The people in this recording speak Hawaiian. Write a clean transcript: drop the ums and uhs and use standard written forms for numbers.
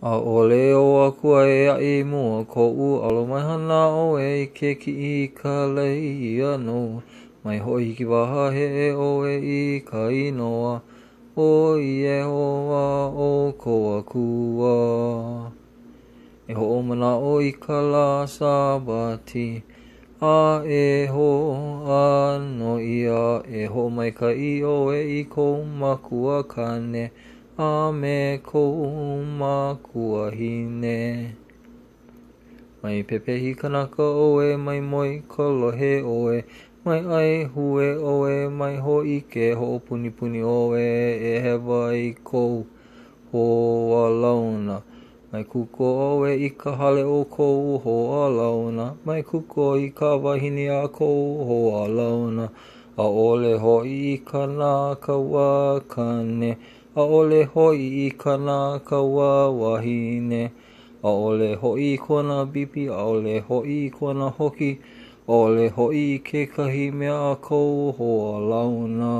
A ole o akua e a I mua ko u alo mai hana o e ke ki I ka lei ano. Mai hoi ki waha he o e I ka inoa. O I e hoa o ko akua. E ho mana o I ka la sabati. A e ho ano ia e ho mai ka I o e I ko makua kane. A me ko makua hine. Mai pepehi kanaka o e mai moi kolohe o e. Mai ai hue o e mai ho ike ho puni puni o e hewa I kou ho a launa. Mai kuko o e I ka hale o kou ho a launa. Mai kuko I ka wahini a kou ho a launa. A ole hoi I ka nā ka wakane. A ole hoi I ka nā ka wawahine. A ole hoi I kona bipi. A ole hoi I kona hoki. A ole hoi I kekahi mea a kou ho a launa.